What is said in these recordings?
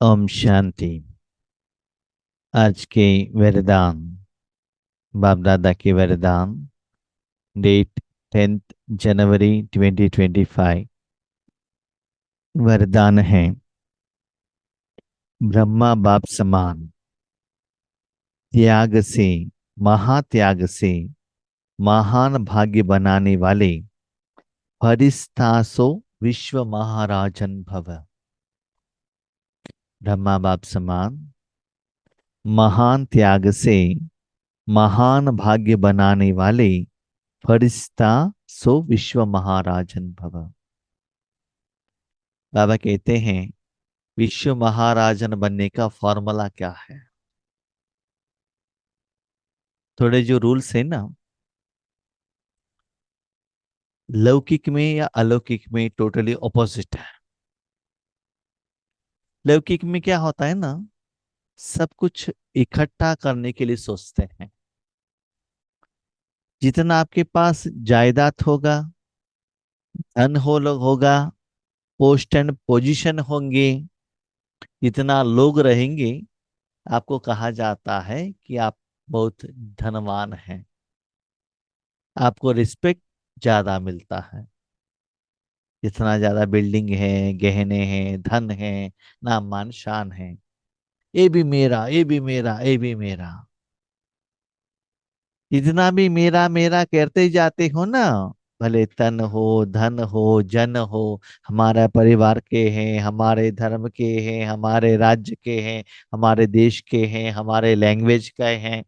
ओम शांति। आज के वरदान, बाप दादा के वरदान। डेट 10 जनवरी 2025। वरदान है, ब्रह्मा बाप समान त्याग से, महात्याग से महान भाग्य बनाने वाले फरिश्ता सो विश्व महाराजन भव। ब्रह्मा बाप समान महान त्याग से महान भाग्य बनाने वाले फरिश्ता सो विश्व महाराजन भव। बाबा कहते हैं, विश्व महाराजन बनने का फॉर्मूला क्या है। थोड़े जो रूल्स है ना, लौकिक में या अलौकिक में टोटली ऑपोजिट है। लौकिक में क्या होता है ना, सब कुछ इकट्ठा करने के लिए सोचते हैं। जितना आपके पास जायदाद होगा, धन होगा, पोस्ट एंड पोजीशन होंगे, जितना लोग रहेंगे, आपको कहा जाता है कि आप बहुत धनवान हैं। आपको रिस्पेक्ट ज्यादा मिलता है। जितना ज्यादा बिल्डिंग है, गहने हैं, धन है, नाम मान शान है, ये भी मेरा, ये भी मेरा, ये भी मेरा। जितना भी मेरा मेरा करते जाते हो ना, भले तन हो, धन हो, जन हो, हमारे परिवार के हैं, हमारे धर्म के हैं, हमारे राज्य के हैं, हमारे देश के हैं, हमारे लैंग्वेज के हैं,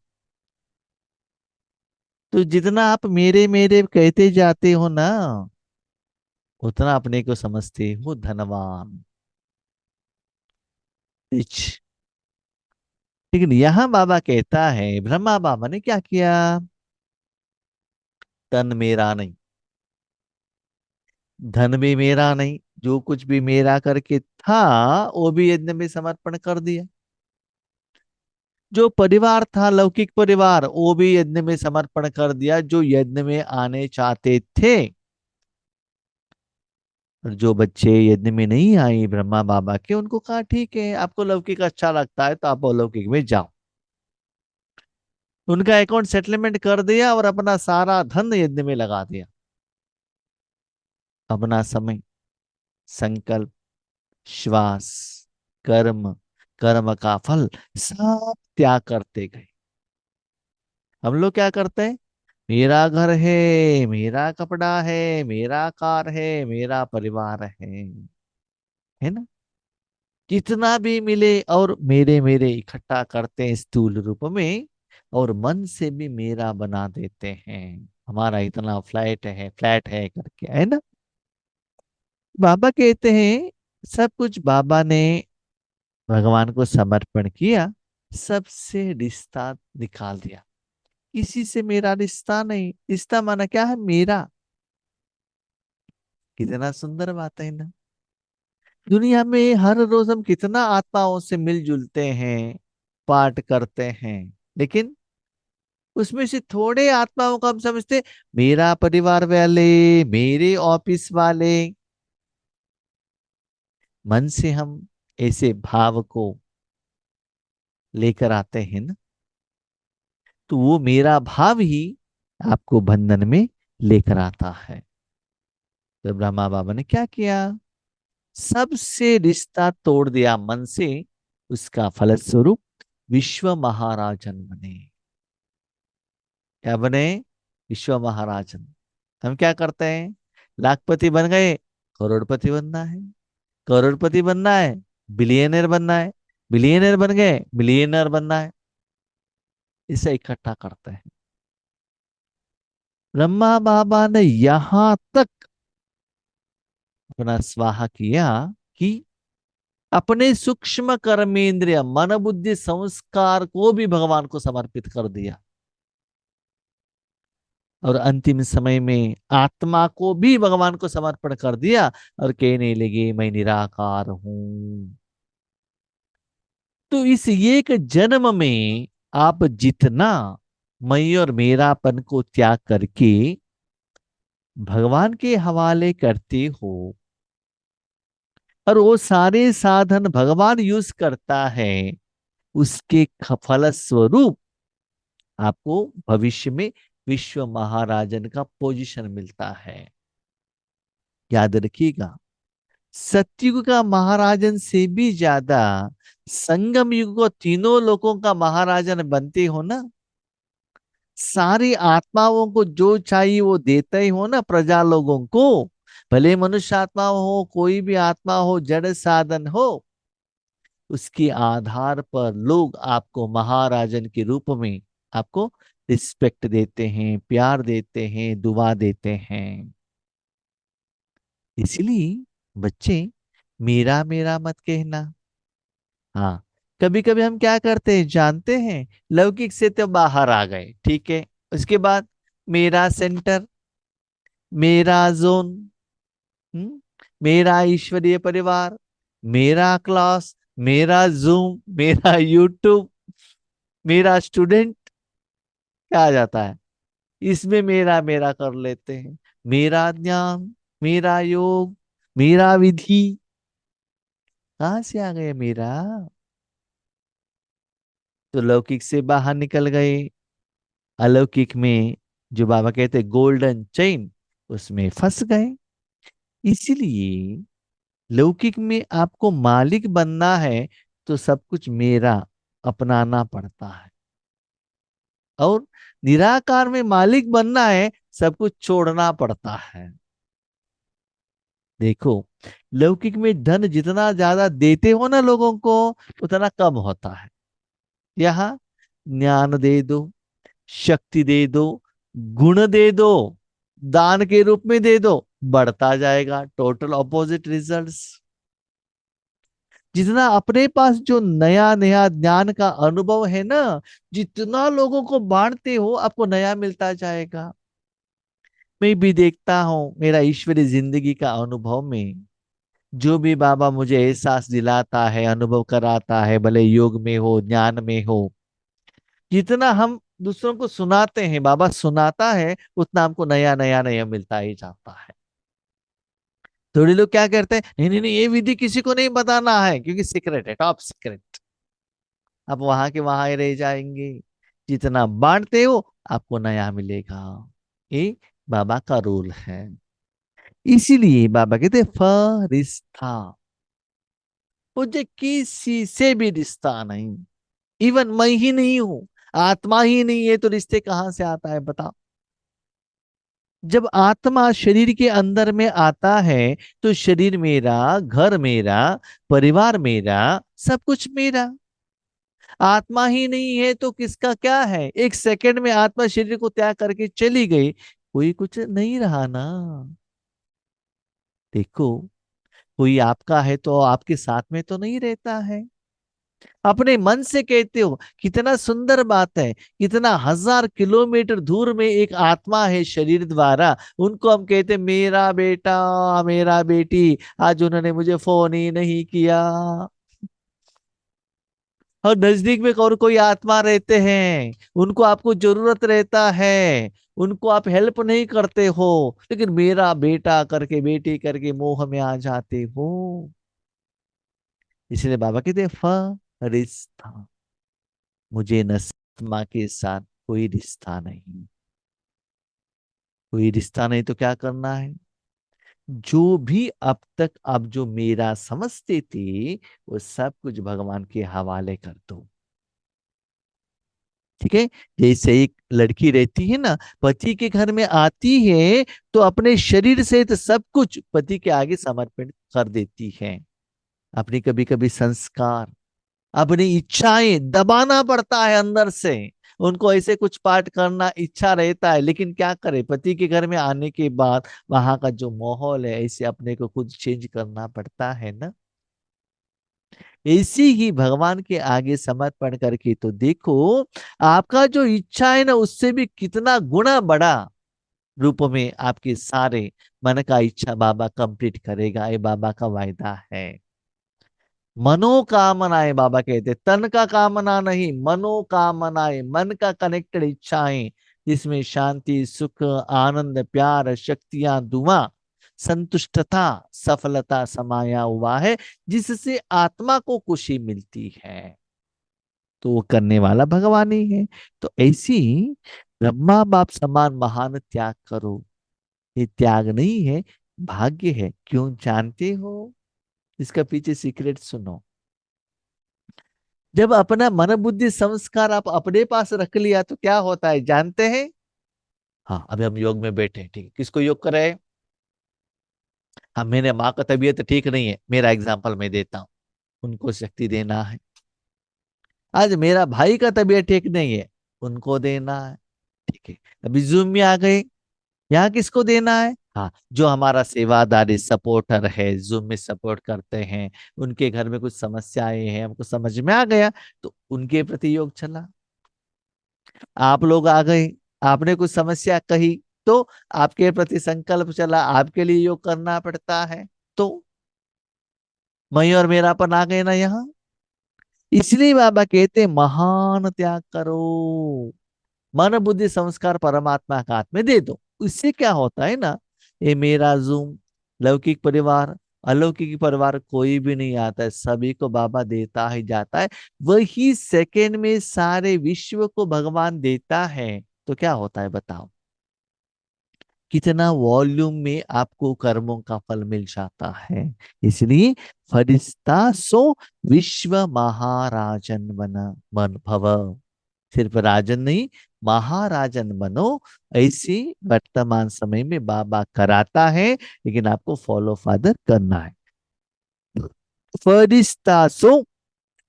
तो जितना आप मेरे मेरे कहते जाते हो ना, उतना अपने को समझते हो धनवान, रिच। लेकिन यहाँ बाबा कहता है, ब्रह्मा बाबा ने क्या किया, तन मेरा नहीं, धन भी मेरा नहीं, जो कुछ भी मेरा करके था वो भी यज्ञ में समर्पण कर दिया। जो परिवार था, लौकिक परिवार, वो भी यज्ञ में समर्पण कर दिया, जो यज्ञ में आने चाहते थे। और जो बच्चे यज्ञ में नहीं आए ब्रह्मा बाबा के, उनको कहा ठीक है, आपको लौकिक अच्छा लगता है तो आप अलौकिक में जाओ। उनका अकाउंट सेटलमेंट कर दिया और अपना सारा धन यज्ञ में लगा दिया। अपना समय, संकल्प, श्वास, कर्म, कर्म का फल सब त्याग करते गए। हम लोग क्या करते हैं, मेरा घर है, मेरा कपड़ा है, मेरा कार है, मेरा परिवार है ना, जितना भी मिले और मेरे मेरे इकट्ठा करते हैं स्थूल रूप में, और मन से भी मेरा बना देते हैं। हमारा इतना फ्लैट है करके, है ना। बाबा कहते हैं, सब कुछ बाबा ने भगवान को समर्पण किया, सबसे रिश्ता निकाल दिया। किसी से मेरा रिश्ता नहीं, रिश्ता माना क्या है, मेरा। कितना सुंदर बात है ना। दुनिया में हर रोज हम कितना आत्माओं से मिलजुलते हैं, पाठ करते हैं, लेकिन उसमें से थोड़े आत्माओं को हम समझते, मेरा परिवार वाले, मेरे ऑफिस वाले। मन से हम ऐसे भाव को लेकर आते हैं ना, तो वो मेरा भाव ही आपको बंधन में लेकर आता है। तो ब्रह्मा बाबा ने क्या किया, सबसे रिश्ता तोड़ दिया मन से। उसका फलस्वरूप विश्व महाराजन बने। क्या बने, विश्व महाराजन। हम क्या करते हैं, लाखपति बन गए, करोड़पति बनना है, करोड़पति बनना है, बिलियनर बनना है, बिलियनर बन गए, मिलियनर बनना है। इसे इकट्ठा करते हैं। ब्रह्मा बाबा ने यहां तक अपना स्वाहा किया कि अपने सूक्ष्म कर्मेंद्रिय मन बुद्धि संस्कार को भी भगवान को समर्पित कर दिया। और अंतिम समय में आत्मा को भी भगवान को समर्पण कर दिया, और कहने लगे मैं निराकार हूं। तो इस एक जन्म में आप जितना मैं और मेरापन को त्याग करके भगवान के हवाले करते हो, और वो सारे साधन भगवान यूज करता है, उसके फल स्वरूप आपको भविष्य में विश्व महाराजन का पोजीशन मिलता है। याद रखिएगा, सतयुग का महाराजन से भी ज्यादा संगम युग को तीनों लोगों का महाराजन बनते हो ना, सारी आत्माओं को जो चाहिए वो देते ही हो ना प्रजा लोगों को, भले मनुष्य आत्मा हो, कोई भी आत्मा हो, जड़ साधन हो, उसके आधार पर लोग आपको महाराजन के रूप में आपको रिस्पेक्ट देते हैं, प्यार देते हैं, दुआ देते हैं। इसलिए बच्चे, मेरा मेरा मत कहना। हाँ, कभी कभी हम क्या करते हैं जानते हैं, लौकिक से तो बाहर आ गए, ठीक है, उसके बाद मेरा सेंटर, मेरा जोन, मेरा ईश्वरीय परिवार, मेरा क्लास, मेरा जूम, मेरा यूट्यूब, मेरा स्टूडेंट, क्या आ जाता है इसमें, मेरा मेरा कर लेते हैं। मेरा ज्ञान, मेरा योग, मेरा विधि, कहाँ से आ गया मेरा? तो लौकिक से बाहर निकल गए, अलौकिक में जो बाबा कहते हैं गोल्डन चेन, उसमें फंस गए। इसीलिए लौकिक में आपको मालिक बनना है तो सब कुछ मेरा अपनाना पड़ता है, और निराकार में मालिक बनना है सब कुछ छोड़ना पड़ता है। देखो, लौकिक में धन जितना ज्यादा देते हो ना लोगों को, उतना कम होता है। यहाँ ज्ञान दे दो, शक्ति दे दो, गुण दे दो, दान के रूप में दे दो, बढ़ता जाएगा, टोटल ऑपोजिट रिजल्ट्स। जितना अपने पास जो नया नया ज्ञान का अनुभव है ना, जितना लोगों को बांटते हो आपको नया मिलता जाएगा। मैं भी देखता हूँ मेरा ईश्वरीय जिंदगी का अनुभव में, जो भी बाबा मुझे एहसास दिलाता है, अनुभव कराता है, भले योग में हो, ज्ञान में हो, जितना हम दूसरों को सुनाते हैं, बाबा सुनाता है, उतना हमको नया नया नया मिलता ही जाता है। थोड़ी लोग क्या करते हैं, नहीं नहीं नहीं, ये विधि किसी को नहीं बताना है क्योंकि सीक्रेट है, टॉप सीक्रेट। आप वहां के वहां ही रह जाएंगे। जितना बांटते हो आपको नया मिलेगा। ये बाबा का रूल है। इसीलिए बाबा कहते हैं, फरिश्ता, मुझे किसी से भी रिश्ता नहीं, इवन मैं ही नहीं हूं, आत्मा ही नहीं है तो रिश्ते कहां से आता है बताओ? जब आत्मा शरीर के अंदर में आता है तो शरीर मेरा, घर मेरा, परिवार मेरा, सब कुछ मेरा। आत्मा ही नहीं है तो किसका क्या है? एक सेकंड में आत्मा शरीर को त्याग करके चली गई, कोई कुछ नहीं रहा ना। देखो, कोई आपका है तो आपके साथ में तो नहीं रहता है। अपने मन से कहते हो, कितना सुंदर बात है, कितना 1000 किलोमीटर दूर में एक आत्मा है शरीर द्वारा, उनको हम कहते मेरा बेटा, मेरा बेटी, आज उन्होंने मुझे फोन ही नहीं किया। और नजदीक में और कोई आत्मा रहते हैं, उनको आपको जरूरत रहता है, उनको आप हेल्प नहीं करते हो, लेकिन मेरा बेटा करके, बेटी करके मोह में आ जाते हो। इसलिए बाबा कहते फरिश्ता, मुझे नस्मा के साथ कोई रिश्ता नहीं। कोई रिश्ता नहीं तो क्या करना है? जो भी अब तक आप जो मेरा समझते थे, वो सब कुछ भगवान के हवाले कर दो। ठीक है, जैसे एक लड़की रहती है ना, पति के घर में आती है तो अपने शरीर से तो सब कुछ पति के आगे समर्पित कर देती है। अपनी कभी कभी संस्कार, अपनी इच्छाएं दबाना पड़ता है अंदर से, उनको ऐसे कुछ पाठ करना इच्छा रहता है, लेकिन क्या करे, पति के घर में आने के बाद वहां का जो माहौल है, ऐसे अपने को खुद चेंज करना पड़ता है ना। ऐसे ही भगवान के आगे समर्पण करके तो देखो, आपका जो इच्छा है ना, उससे भी कितना गुना बड़ा रूप में आपके सारे मन का इच्छा बाबा कंप्लीट करेगा। ये बाबा का वायदा है। मनोकामनाएं, बाबा कहते तन का कामना नहीं, मनोकामनाएं, मन का कनेक्टेड इच्छाएं, जिसमें शांति, सुख, आनंद, प्यार, शक्तियां, दुआ, संतुष्टता, सफलता समाया हुआ है, जिससे आत्मा को खुशी मिलती है, तो वो करने वाला भगवान ही है। तो ऐसी ब्रह्मा बाप समान महान त्याग करो। ये त्याग नहीं है, भाग्य है। क्यों जानते हो? इसका पीछे सीक्रेट सुनो। जब अपना मन बुद्धि संस्कार आप अपने पास रख लिया तो क्या होता है जानते हैं? हाँ, अभी हम योग में बैठे हैं, ठीक है, किसको योग कर रहे हैं? हाँ, मेरे माँ का तबीयत ठीक नहीं है, मेरा एग्जाम्पल मैं देता हूँ, उनको शक्ति देना है। आज मेरा भाई का तबीयत ठीक नहीं है, उनको देना है, ठीक है। अभी जूम में आ गए, यहाँ किसको देना है? हाँ, जो हमारा सेवादारी सपोर्टर है, जूम में सपोर्ट करते हैं, उनके घर में कुछ समस्याएं हैं, हमको समझ में आ गया, तो उनके प्रति योग चला। आप लोग आ गए, आपने कुछ समस्या कही, तो आपके प्रति संकल्प चला, आपके लिए योग करना पड़ता है, तो मैं और मेरापन आ गए ना यहाँ। इसलिए बाबा कहते हैं, महान त्याग करो, मन बुद्धि संस्कार परमात्मा का हाथ में दे दो। इससे क्या होता है ना, ये मेरा जूम लौकिक परिवार अलौकिक परिवार कोई भी नहीं आता है, सभी को बाबा देता ही जाता है। वही सेकेंड में सारे विश्व को भगवान देता है, तो क्या होता है बताओ? कितना वॉल्यूम में आपको कर्मों का फल मिल जाता है। इसलिए फरिश्ता सो विश्व महाराजन बन भव। सिर्फ राजन नहीं, महाराजन बनो। ऐसी वर्तमान समय में बाबा कराता है, लेकिन आपको फॉलो फादर करना है। फरिश्ता सो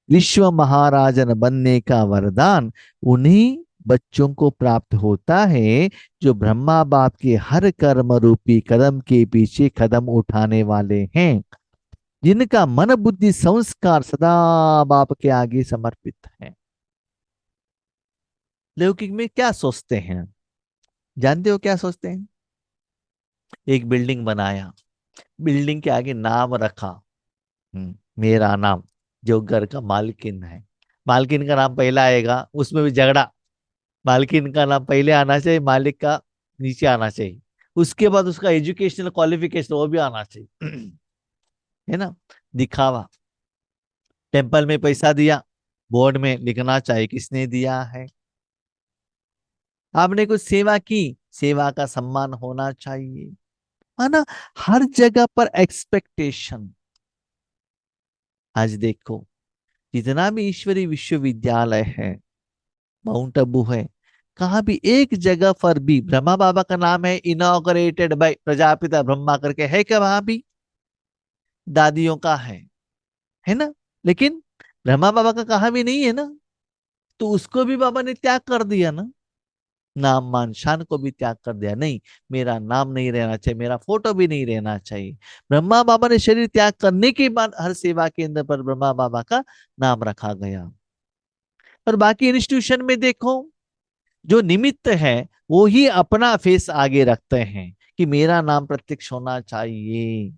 विश्व महाराजन बनने का वरदान उन्हीं बच्चों को प्राप्त होता है जो ब्रह्मा बाप के हर कर्म रूपी कदम के पीछे कदम उठाने वाले हैं, जिनका मन बुद्धि संस्कार सदा बाप के आगे समर्पित है। लौकिक में क्या सोचते हैं? जानते हो क्या सोचते हैं? एक बिल्डिंग बनाया, बिल्डिंग के आगे नाम रखा, मेरा नाम, जो घर का मालकिन है, मालकिन का नाम पहला आएगा, उसमें भी झगड़ा, मालकिन का नाम पहले आना चाहिए, मालिक का नीचे आना चाहिए, उसके बाद उसका एजुकेशनल क्वालिफिकेशन वो भी आना चाहिए। है ना? दिखावा। टेम्पल में पैसा दिया, बोर्ड में लिखना चाहिए किसने दिया है। आपने कुछ सेवा की, सेवा का सम्मान होना चाहिए, है ना? हर जगह पर एक्सपेक्टेशन। आज देखो, जितना भी ईश्वरीय विश्वविद्यालय है, माउंट आबू है, कहाँ भी एक जगह पर भी ब्रह्मा बाबा का नाम है, इनॉग्रेटेड बाय प्रजापिता ब्रह्मा करके है क्या? वहां भी दादियों का है ना? लेकिन ब्रह्मा बाबा का कहाँ भी नहीं है ना, तो उसको भी बाबा ने त्याग कर दिया ना, नाम मान शान को भी त्याग कर दिया। नहीं, मेरा नाम नहीं रहना चाहिए, मेरा फोटो भी नहीं रहना चाहिए। ब्रह्मा बाबा ने शरीर त्याग करने के बाद हर सेवा केंद्र पर ब्रह्मा बाबा का नाम रखा गया। और बाकी इंस्टीट्यूशन में देखो, जो निमित्त है वो ही अपना फेस आगे रखते हैं कि मेरा नाम प्रत्यक्ष होना चाहिए,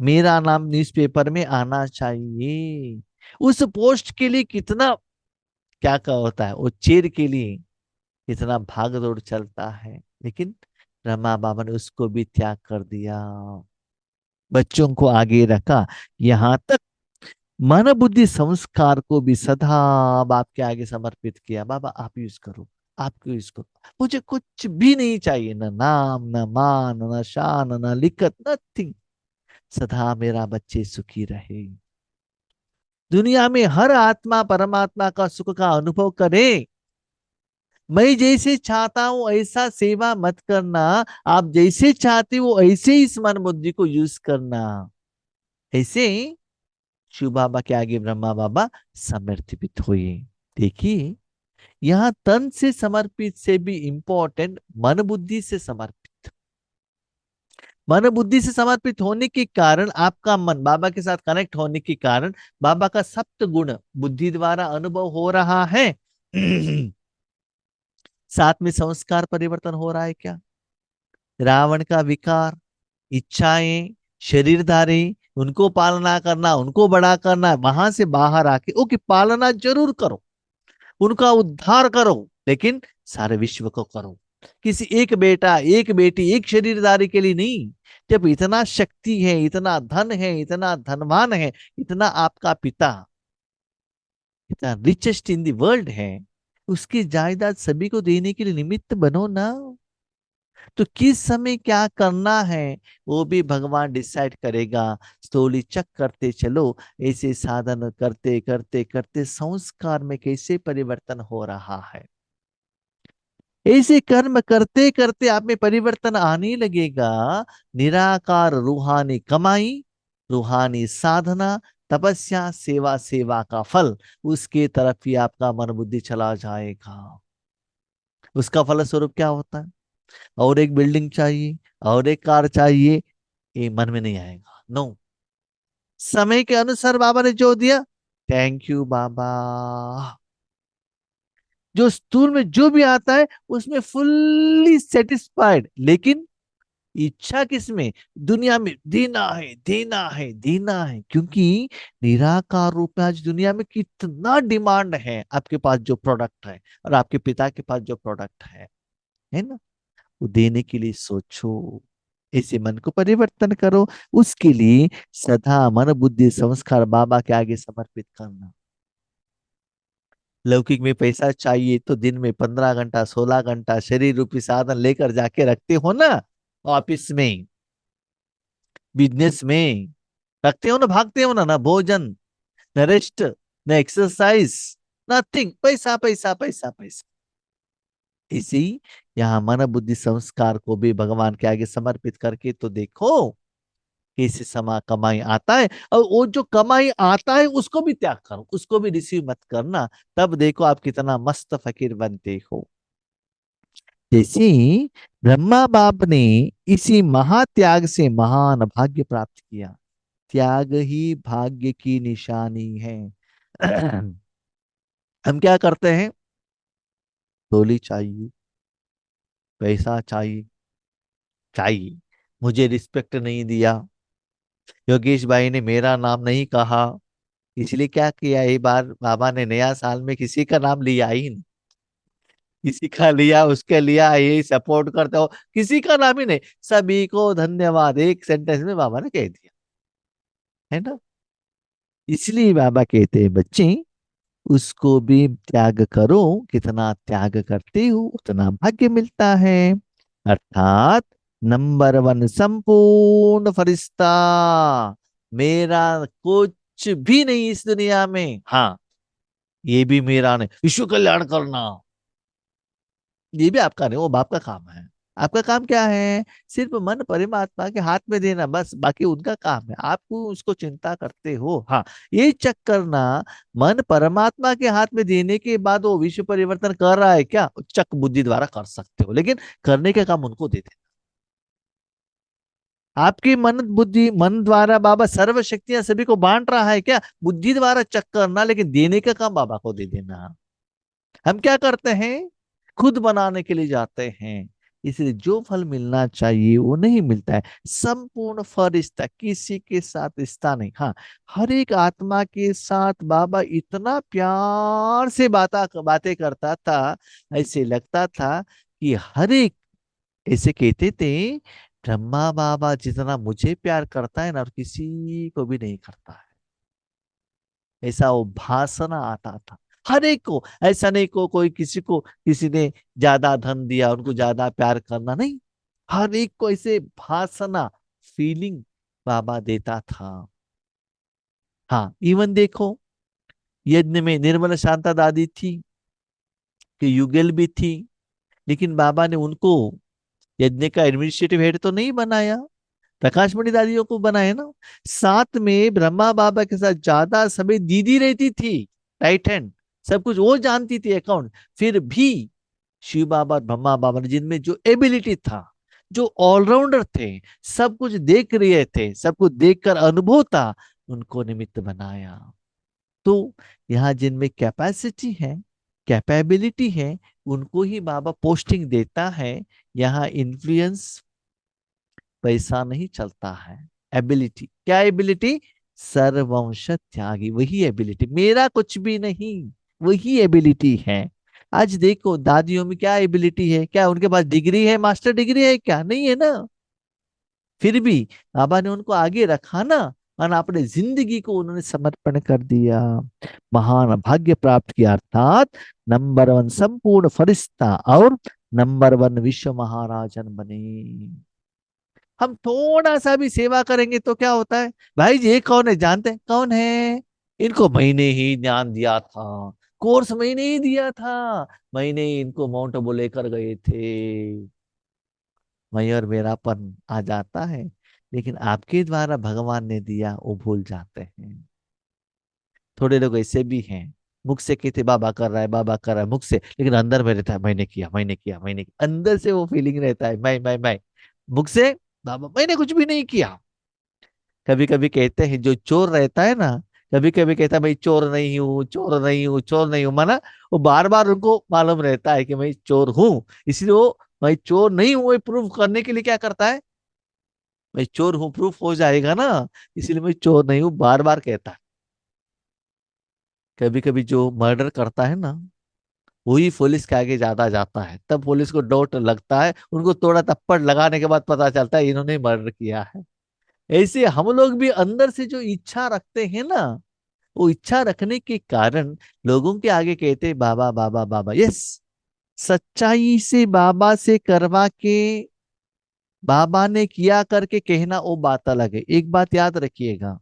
मेरा नाम न्यूज़पेपर में आना चाहिए। उस पोस्ट के लिए कितना क्या क्या होता है, वो चेयर के लिए कितना भाग दौड़ चलता है, लेकिन रमा बाबा ने उसको भी त्याग कर दिया, बच्चों को आगे रखा। यहाँ तक मन बुद्धि संस्कार को भी सदा बाप के आगे समर्पित किया। बाबा आप यूज करो, आपको यूज करो, मुझे कुछ भी नहीं चाहिए, न नाम, न मान, न शान, न लिखत, नथिंग। सदा मेरा बच्चे सुखी रहे, दुनिया में हर आत्मा परमात्मा का सुख का अनुभव करे। मैं जैसे चाहता हूं ऐसा सेवा मत करना, आप जैसे चाहते हो ऐसे ही इस मन बुद्धि को यूज करना। ऐसे शिव बाबा के आगे ब्रह्मा बाबा समर्पित हुए। देखिए, यहाँ तन से समर्पित से भी इंपॉर्टेंट मन बुद्धि से समर्पित। मन बुद्धि से समर्पित होने के कारण आपका मन बाबा के साथ कनेक्ट होने के कारण बाबा का सप्त गुण बुद्धि द्वारा अनुभव हो रहा है। साथ में संस्कार परिवर्तन हो रहा है क्या? रावण का विकार, इच्छाएं, शरीरधारी, उनको पालना करना, उनको बड़ा करना, वहां से बाहर आके ओके पालना जरूर करो, उनका उद्धार करो, लेकिन सारे विश्व को करो। किसी एक बेटा, एक बेटी, एक शरीरधारी के लिए नहीं। जब इतना शक्ति है, इतना धन है, इतना धनवान है, इतना आपका पिता इतना रिचेस्ट इन द वर्ल्ड है, उसकी जायदाद सभी को देने के लिए निमित्त बनो ना। तो किस समय क्या करना है वो भी भगवान डिसाइड करेगा। स्लोली चेक करते चलो, ऐसे साधन करते करते करते संस्कार में कैसे परिवर्तन हो रहा है। ऐसे कर्म करते करते आप में परिवर्तन आने लगेगा। निराकार रूहानी कमाई, रूहानी साधना, तपस्या, सेवा, सेवा का फल, उसके तरफ ही आपका मन बुद्धि चला जाएगा। उसका फलस्वरूप क्या होता है? और एक बिल्डिंग चाहिए, और एक कार चाहिए, ये मन में नहीं आएगा। नो, समय के अनुसार बाबा ने जो दिया, थैंक यू बाबा। जो स्थूल में जो भी आता है उसमें फुल्ली सेटिस्फाइड, लेकिन इच्छा किसमें? दुनिया में देना है, देना है, देना है। क्योंकि निराकार रूप में आज दुनिया में कितना डिमांड है आपके पास जो प्रोडक्ट है, और आपके पिता के पास जो प्रोडक्ट है ना, वो देने के लिए सोचो। ऐसे मन को परिवर्तन करो। उसके लिए सदा मन बुद्धि संस्कार बाबा के आगे समर्पित करना। लौकिक में पैसा चाहिए तो दिन में 15 घंटा, 16 घंटा शरीर रूपी साधन लेकर जाके रखते हो ना, ऑफिस में, बिजनेस में रखते हो ना, भागते हो ना, ना भोजन, न रेस्ट, न एक्सरसाइज, नथिंग, पैसा पैसा पैसा पैसा। इसी यहाँ मन बुद्धि संस्कार को भी भगवान के आगे समर्पित करके तो देखो कैसे समा कमाई आता है। और वो जो कमाई आता है उसको भी त्याग करो, उसको भी रिसीव मत करना। तब देखो आप कितना मस्त फकीर बनते हो। जैसे ब्रह्मा बाप ने इसी महात्याग से महान भाग्य प्राप्त किया। त्याग ही भाग्य की निशानी है। हम क्या करते हैं? डोली चाहिए, पैसा चाहिए, चाहिए, मुझे रिस्पेक्ट नहीं दिया, योगेश भाई ने मेरा नाम नहीं कहा, इसलिए क्या किया, एक बार बाबा ने नया साल में किसी का नाम लिया ही नहीं। किसी का लिया, उसके लिया, यही सपोर्ट करते हो, किसी का नाम ही नहीं। सभी को धन्यवाद एक सेंटेंस में बाबा ने कह दिया, है ना। इसलिए बाबा कहते हैं बच्चे, उसको भी त्याग करो। कितना त्याग करते हो उतना भाग्य मिलता है। अर्थात नंबर 1 संपूर्ण फरिश्ता, मेरा कुछ भी नहीं इस दुनिया में। हाँ, ये भी मेरा नहीं, विश्व कल्याण करना ये भी आपका नहीं, वो बाप का काम है। आपका काम क्या है? सिर्फ मन परमात्मा के हाथ में देना, बस। बाकी उनका काम है, आपको उसको चिंता करते हो। हाँ, ये चेक करना, मन परमात्मा के हाथ में देने के बाद वो विश्व परिवर्तन कर रहा है क्या, चक बुद्धि द्वारा कर सकते हो, लेकिन करने का काम उनको दे देना। आपकी मन बुद्धि मन द्वारा बाबा सर्व शक्तियां सभी को बांट रहा है क्या, बुद्धि द्वारा चेक करना, लेकिन देने का काम बाबा को दे देना। हम क्या करते हैं? खुद बनाने के लिए जाते हैं, इसलिए जो फल मिलना चाहिए वो नहीं मिलता है। संपूर्ण फरिश्ता, किसी के साथ रिश्ता नहीं। हाँ, हर एक आत्मा के साथ बाबा इतना प्यार से बातें करता था, ऐसे लगता था कि हर एक, ऐसे कहते थे, ब्रह्मा बाबा जितना मुझे प्यार करता है ना, और किसी को भी नहीं करता है। ऐसा वो भाषण आता था हर एक को। ऐसा नहीं को कोई किसी को, किसी ने ज्यादा धन दिया उनको ज्यादा प्यार करना नहीं। हर एक को ऐसे भाषण, फीलिंग बाबा देता था। हाँ, इवन देखो, यज्ञ में निर्मला शांता दादी थी, कि युगल भी थी, लेकिन बाबा ने उनको यज्ञ का एडमिनिस्ट्रेटिव हेड तो नहीं बनाया, प्रकाश मणि दादियों को बनाया ना। साथ में ब्रह्मा बाबा के साथ ज्यादा समय दीदी रहती थी, राइट हैंड, सब कुछ वो जानती थी, अकाउंट। फिर भी शिव बाबा और ब्रह्मा बाबा ने, जिनमें जो एबिलिटी था, जो ऑलराउंडर थे, सब कुछ देख रहे थे, सब कुछ देखकर अनुभव था, उनको निमित्त बनाया। तो यहाँ जिनमें कैपेसिटी है, कैपेबिलिटी है, उनको ही बाबा पोस्टिंग देता है। यहाँ इन्फ्लुएंस पैसा नहीं चलता है, एबिलिटी। क्या एबिलिटी? सर्वंश त्यागी, वही एबिलिटी, मेरा कुछ भी नहीं, वही एबिलिटी है। आज देखो दादियों में क्या एबिलिटी है, क्या उनके पास डिग्री है, मास्टर डिग्री है क्या? नहीं है ना। फिर भी बाबा ने उनको आगे रखा ना, और अपने जिंदगी को उन्होंने समर्पण कर दिया, महान भाग्य प्राप्त किया, अर्थात नंबर वन संपूर्ण फरिश्ता और नंबर वन विश्व महाराजन बने। हम थोड़ा सा भी सेवा करेंगे तो क्या होता है? भाई जी ये कौन है, जानते हैं कौन है? इनको मैंने ही ज्ञान दिया था, कोर्स मैंने ही दिया था, मैंने ही इनको माउंट आबू लेकर गए थे। मैं और मेरापन आ जाता है, लेकिन आपके द्वारा भगवान ने दिया वो भूल जाते हैं। थोड़े लोग ऐसे भी हैं, मुख से कहते बाबा कर रहा है, बाबा कर रहा है मुख से, लेकिन अंदर में रहता है मैंने किया, मैंने किया, मैंने किया। अंदर से वो फीलिंग रहता है मैं। मुख से बाबा मैंने कुछ भी नहीं किया। कभी कभी कहते हैं जो चोर रहता है ना, कभी कभी कहता है मैं चोर नहीं हूँ, चोर नहीं हूँ, चोर नहीं हूँ, माना वो बार बार उनको मालूम रहता है कि मैं चोर हूँ, इसलिए वो मैं चोर नहीं हूँ वो प्रूफ करने के लिए क्या करता है, मैं चोर हूँ प्रूफ हो जाएगा ना, इसलिए मैं चोर नहीं हूँ बार बार कहता है। कभी कभी जो मर्डर करता है ना, वही पुलिस के आगे ज्यादा जाता है, तब पुलिस को डाउट लगता है, उनको थोड़ा थप्पड़ लगाने के बाद पता चलता है इन्होंने मर्डर किया है। ऐसे हम लोग भी अंदर से जो इच्छा रखते हैं ना, वो इच्छा रखने के कारण लोगों के आगे कहते हैं बाबा बाबा बाबा। यस, सच्चाई से बाबा से करवा के, बाबा ने किया करके कहना वो बात अलग है। एक बात याद रखिएगा,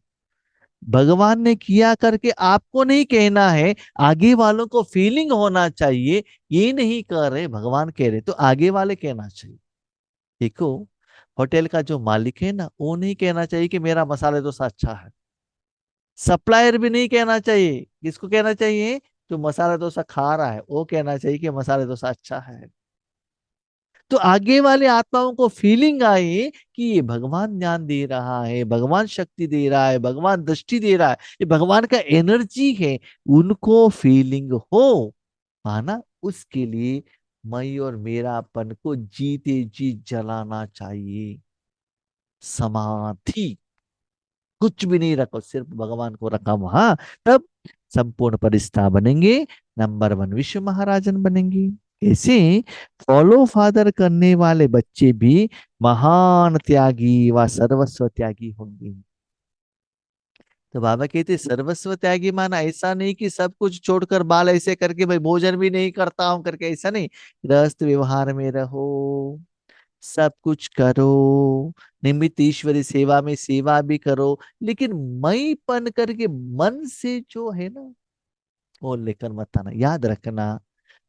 भगवान ने किया करके आपको नहीं कहना है, आगे वालों को फीलिंग होना चाहिए, ये नहीं कर रहे भगवान कह रहे तो आगे वाले कहना चाहिए। देखो, होटल का जो मालिक है ना, वो नहीं कहना चाहिए कि मेरा मसाला डोसा अच्छा है। सप्लायर भी नहीं कहना चाहिए, किसको कहना चाहिए? जो मसाला डोसा खा रहा है वो कहना चाहिए कि मसाला डोसा अच्छा है। तो आगे वाले आत्माओं को फीलिंग आए कि ये भगवान ज्ञान दे रहा है, भगवान शक्ति दे रहा है, भगवान दृष्टि दे रहा है, ये भगवान का एनर्जी है, उनको फीलिंग हो, माना उसके लिए मैं और मेरापन को जीते जी जलाना चाहिए। समाधि, कुछ भी नहीं रखो, सिर्फ भगवान को रखा वहां, तब संपूर्ण परिस्था बनेंगे, नंबर वन विश्व महाराजन बनेंगे। ऐसे फॉलो फादर करने वाले बच्चे भी महान त्यागी व सर्वस्व त्यागी होंगे। तो बाबा कहते सर्वस्व त्यागी माना ऐसा नहीं कि सब कुछ छोड़कर बाल ऐसे करके भाई भोजन भी नहीं करता हूं करके, ऐसा नहीं। गृहस्थ व्यवहार में रहो, सब कुछ करो, निमित्त ईश्वरी सेवा में सेवा भी करो, लेकिन मैंपन करके मन से जो है ना वो लेकर मत आना। याद रखना,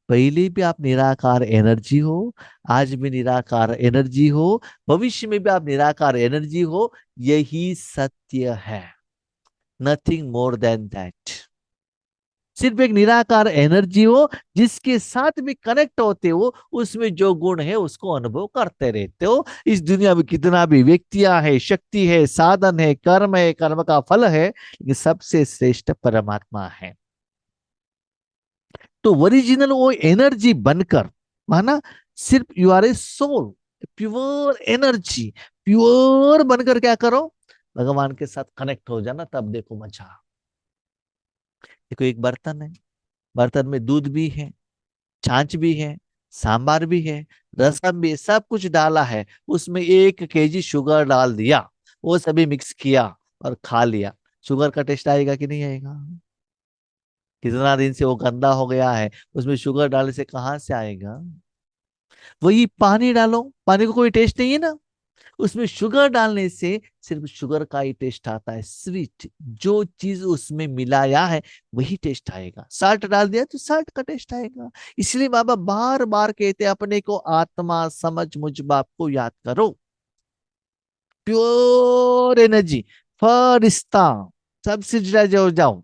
पहले भी आप निराकार एनर्जी हो, आज भी निराकार एनर्जी हो, भविष्य में भी आप निराकार एनर्जी हो, यही सत्य है, नथिंग मोर देन दैट। सिर्फ एक निराकार एनर्जी हो, जिसके साथ भी कनेक्ट होते हो, उसमें जो गुण है उसको अनुभव करते रहते हो। इस दुनिया में कितना भी व्यक्तियां है, शक्ति है, साधन है, कर्म का फल है, ये सबसे श्रेष्ठ परमात्मा है। तो ओरिजिनल वो एनर्जी बनकर, माना सिर्फ you are a soul, pure energy, pure बनकर क्या करो, भगवान के साथ कनेक्ट हो जाना, तब देखो मजा। देखो एक बर्तन है, बर्तन में दूध भी है, छाछ भी है, सांबार भी है, रसम भी है, सब कुछ डाला है, उसमें 1 kg शुगर डाल दिया, वो सभी मिक्स किया और खा लिया, शुगर का टेस्ट आएगा कि नहीं आएगा? कितना दिन से वो गंदा हो गया है, उसमें शुगर डालने से कहाँ से आएगा? वही पानी डालो, पानी को कोई टेस्ट नहीं है ना, उसमें शुगर डालने से सिर्फ शुगर का ही टेस्ट आता है, स्वीट, जो चीज उसमें मिलाया है वही टेस्ट आएगा। साल्ट डाल दिया तो साल्ट का टेस्ट आएगा। इसलिए बाबा बार बार कहते हैं अपने को आत्मा समझ मुझ बाप को याद करो, प्योर एनर्जी, फरिश्ता, सबसे जुड़ा जो जाओ,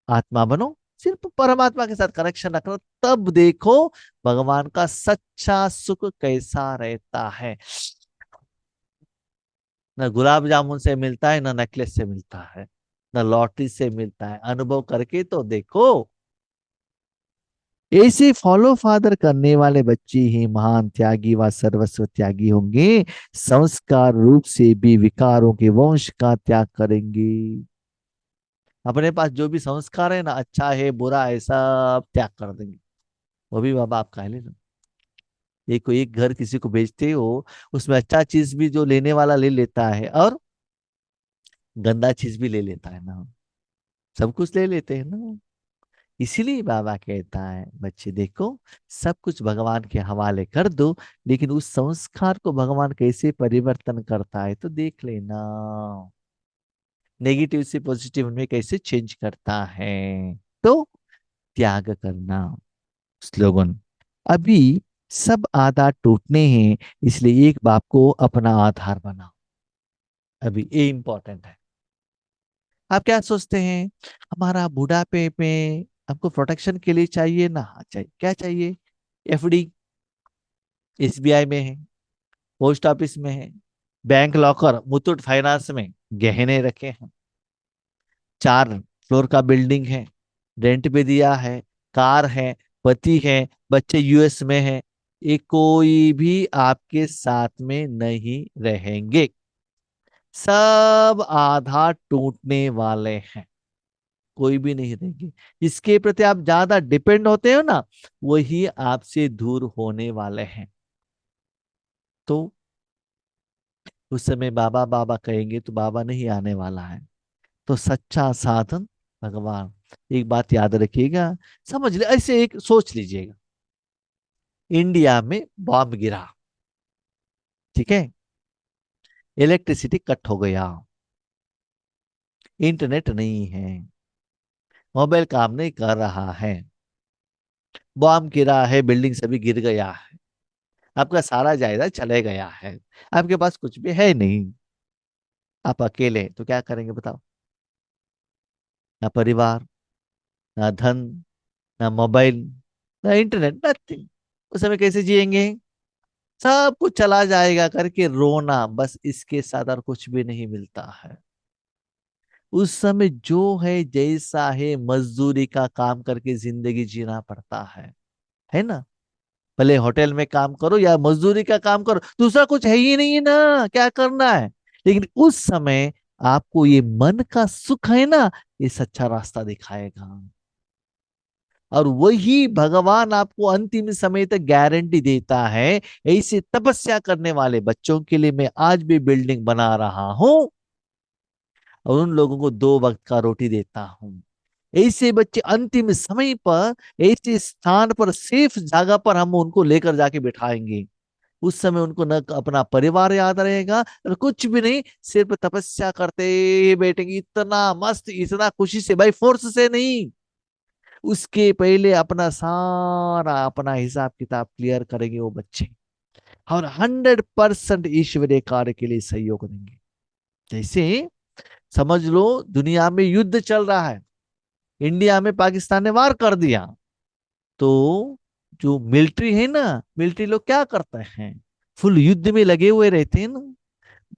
आत्मा बनो, सिर्फ परमात्मा के साथ कनेक्शन रखना, तब देखो भगवान का सच्चा सुख कैसा रहता है। न गुलाब जामुन से मिलता है, न नेकलेस से मिलता है, न लॉटरी से मिलता है, अनुभव करके तो देखो। ऐसे फॉलो फादर करने वाले बच्चे ही महान त्यागी व सर्वस्व त्यागी होंगे, संस्कार रूप से भी विकारों के वंश का त्याग करेंगे। अपने पास जो भी संस्कार है ना, अच्छा है बुरा है, सब त्याग कर देंगे। वो भी बाबा आपका है लेना। एक को एक घर किसी को बेचते हो, उसमें अच्छा चीज भी जो लेने वाला ले लेता है और गंदा चीज भी ले लेता है ना, सब कुछ ले लेते हैं ना। इसीलिए बाबा कहता है बच्चे देखो, सब कुछ भगवान के हवाले कर दो, लेकिन उस संस्कार को भगवान कैसे परिवर्तन करता है तो देख लेना, नेगेटिव से पॉजिटिव में कैसे चेंज करता है। तो त्याग करना। स्लोगन। अभी सब आधार टूटने हैं, इसलिए एक बाप को अपना आधार बनाओ। अभी ये इंपॉर्टेंट है। आप क्या सोचते हैं, हमारा बुढ़ापे में हमको प्रोटेक्शन के लिए चाहिए ना, हाँ, चाहिए, क्या चाहिए? एफडी एसबीआई में है, पोस्ट ऑफिस में है, बैंक लॉकर मुथूट फाइनेंस में गहने रखे हैं, 4 फ्लोर का बिल्डिंग है, रेंट पे दिया है, कार है, पति है, बच्चे यूएस में है, ये कोई भी आपके साथ में नहीं रहेंगे, सब आधार टूटने वाले हैं, कोई भी नहीं रहेंगे। इसके प्रति आप ज्यादा डिपेंड होते हो ना, वही आपसे दूर होने वाले हैं। तो उस समय बाबा बाबा कहेंगे तो बाबा नहीं आने वाला है। तो सच्चा साधन भगवान। एक बात याद रखिएगा, समझ ले, ऐसे एक सोच लीजिएगा, इंडिया में बॉम्ब गिरा, ठीक है, इलेक्ट्रिसिटी कट हो गया, इंटरनेट नहीं है, मोबाइल काम नहीं कर रहा है, बॉम्ब गिरा है, बिल्डिंग सभी गिर गया है, आपका सारा जायदाद चले गया है, आपके पास कुछ भी है नहीं, आप अकेले हैं, तो क्या करेंगे बताओ? ना परिवार, ना धन, ना मोबाइल, ना इंटरनेट, नथिंग। उस समय कैसे जिएंगे? सब कुछ चला जाएगा करके रोना, बस इसके साथ और कुछ भी नहीं मिलता है। उस समय जो है जैसा है, मजदूरी का काम करके जिंदगी जीना पड़ता है ना? भले होटल में काम करो या मजदूरी का काम करो, दूसरा कुछ है ही नहीं है ना, क्या करना है? लेकिन उस समय आपको ये मन का सुख है ना, ये सच्चा रास्ता दिखाएगा। और वही भगवान आपको अंतिम समय तक गारंटी देता है। ऐसे तपस्या करने वाले बच्चों के लिए मैं आज भी बिल्डिंग बना रहा हूं और उन लोगों को 2 वक्त का रोटी देता हूं। ऐसे बच्चे अंतिम समय पर ऐसे स्थान पर, सेफ जगह पर हम उनको लेकर जाके बिठाएंगे। उस समय उनको न अपना परिवार याद रहेगा और कुछ भी नहीं, सिर्फ तपस्या करते ही बैठेंगे, इतना मस्त, इतना खुशी से, भाई फोर्स से नहीं। उसके पहले अपना सारा अपना हिसाब किताब क्लियर करेंगे वो बच्चे, और 100% ईश्वरीय कार्य के लिए सहयोग देंगे। जैसे समझ लो दुनिया में युद्ध चल रहा है, इंडिया में पाकिस्तान ने वार कर दिया, तो जो मिलिट्री है ना, मिलिट्री लोग क्या करते हैं, फुल युद्ध में लगे हुए रहते हैं ना।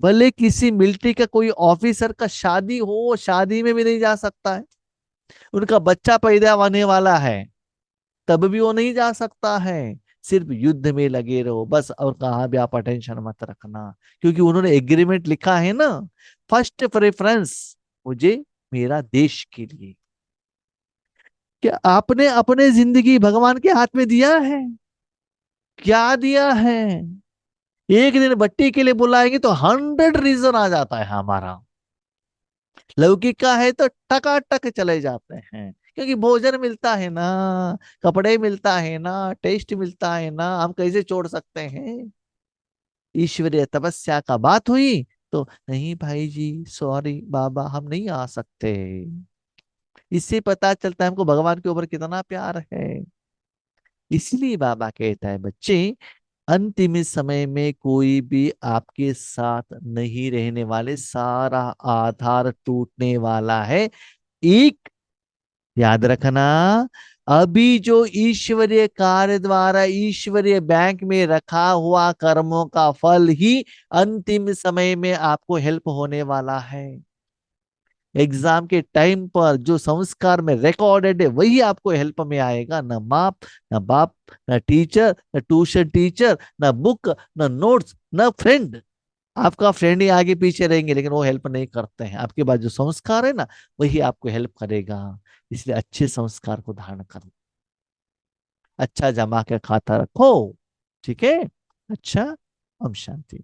भले किसी मिलिट्री का कोई ऑफिसर का शादी हो, शादी में भी नहीं जा सकता है, उनका बच्चा पैदा होने वाला है, तब भी वो नहीं जा सकता है। सिर्फ युद्ध में लगे रहो बस, और कहाँ भी आप अटेंशन मत रखना, क्योंकि उन्होंने एग्रीमेंट लिखा है ना, फर्स्ट प्रेफरेंस मुझे मेरा देश के लिए। क्या आपने अपने जिंदगी भगवान के हाथ में दिया है? क्या दिया है? एक दिन बट्टी के लिए बुलाएंगे तो 100 रीजन आ जाता है हमारा। लौकिक का है तो टकाटक चले जाते हैं, क्योंकि भोजन मिलता है ना, कपड़े मिलता है ना, टेस्ट मिलता है ना, हम कैसे छोड़ सकते हैं? ईश्वरीय तपस्या का बात हुई तो नहीं भाई जी, सॉरी बाबा, हम नहीं आ सकते। इससे पता चलता है हमको भगवान के ऊपर कितना प्यार है। इसलिए बाबा कहता है बच्चे, अंतिम समय में कोई भी आपके साथ नहीं रहने वाले, सारा आधार टूटने वाला है। एक याद रखना, अभी जो ईश्वरीय कार्य द्वारा ईश्वरीय बैंक में रखा हुआ कर्मों का फल ही अंतिम समय में आपको हेल्प होने वाला है। एग्जाम के टाइम पर जो संस्कार में रिकॉर्डेड है वही आपको हेल्प में आएगा, ना माप, ना बाप, ना टीचर, ना ट्यूशन टीचर, ना बुक, ना नोट्स, ना फ्रेंड। आपका फ्रेंड ही आगे पीछे रहेंगे लेकिन वो हेल्प नहीं करते हैं, आपके पास जो संस्कार है ना वही आपको हेल्प करेगा। इसलिए अच्छे संस्कार को धारण करो। अच्छा जमा के खाता रखो। ठीक है। अच्छा। ओम शांति।